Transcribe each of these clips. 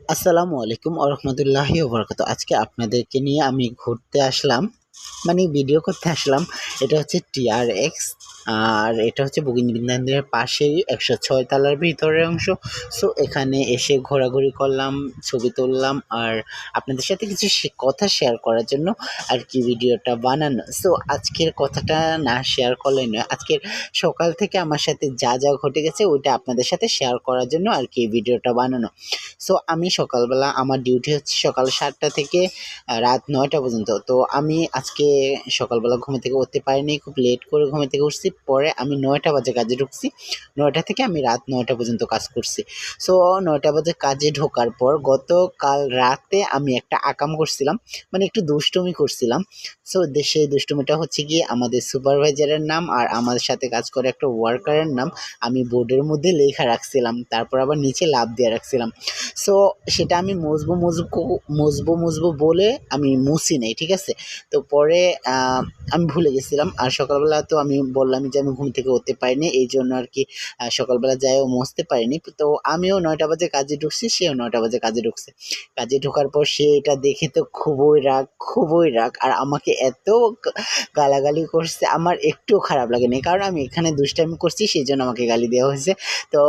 আসসালামু আলাইকুম আরহামতুল্লাহি ওবরাকাতু। আজকে আপনাদেরকে নিয়ে আমি ঘুরতে আসলাম, মানে ভিডিও করতে আসলাম। এটা হচ্ছে টিআরএক্স, আর এটা হচ্ছে বগিনবিন্দানের পাশেই ১০৬ তলার ভিতরের অংশ। সো এখানে এসে ঘোরাঘুরি করলাম, ছবি তুললাম, আর আপনাদের সাথে কিছু কথা শেয়ার করার জন্য আর কি ভিডিওটা বানানো। সো আজকের কথাটা না শেয়ার করলে নয়, আজকের সকাল থেকে আমার সাথে যা যা ঘটে গেছে ওইটা আপনাদের সাথে শেয়ার করার জন্য আর কি ভিডিওটা বানানো। সো আমি সকালবেলা, আমার ডিউটি হচ্ছে সকাল ৭টা থেকে রাত ৯টা পর্যন্ত। তো আমি আজকে সকালবেলা ঘুম থেকে উঠতে পারিনি, খুব লেট করে ঘুম থেকে উঠছি। পরে আমি ৯টা বাজে কাজে ঢুকছি, ৯টা থেকে আমি রাত ৯টা পর্যন্ত কাজ করছি। সো ৯টা বাজে কাজে ঢোকার পর গতকাল রাতে আমি একটা আকাম করছিলাম, মানে একটু দুষ্টুমি করছিলাম। সো সেই দুষ্টুমিটা হচ্ছে গিয়ে আমাদের সুপারভাইজারের নাম আর আমাদের সাথে কাজ করে একটা ওয়ার্কারের নাম আমি বোর্ডের মধ্যে লেখা রাখছিলাম, তারপর আবার নিচে লাভ দিয়ে রাখছিলাম। সো সেটা আমি মুছবো বলে আমি মুছি নাই, ঠিক আছে? তো পরে আমি ভুলে গেছিলাম, আর সকালবেলা তো আমি বললামই যে আমি ঘুম থেকে উঠতে পারিনি, এই জন্য আর কি সকালবেলা যাইও মুছতে পারিনি। তো আমিও ৯টা বাজে কাজে ঢুকছি, সেও ৯টা বাজে কাজে ঢুকছে। কাজে ঢোকার পর সে এটা দেখে তো খুবই রাগ, আর আমাকে এত গালাগালি করছে, আমার একটুও খারাপ লাগেনি, কারণ আমি এখানে দুষ্টামি করছি, সেই জন্য আমাকে গালি দেওয়া হয়েছে। তো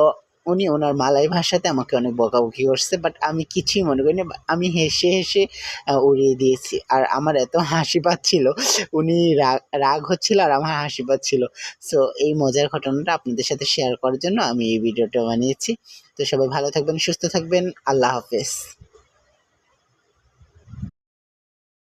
উনি ওনার মালাই ভাষাতে আমাকে অনেক বকাবকি করছে, বাট আমি কিছুই মনে করিনি। আমি হেসে উড়িয়ে দিয়েছি, আর আমার এত হাসি পাচ্ছিল, উনি রাগ হচ্ছিল আর আমার হাসি পাচ্ছিল। সো এই মজার ঘটনাটা আপনাদের সাথে শেয়ার করার জন্য আমি এই ভিডিওটা বানিয়েছি। তো সবাই ভালো থাকবেন, সুস্থ থাকবেন, আল্লাহ হাফেজ।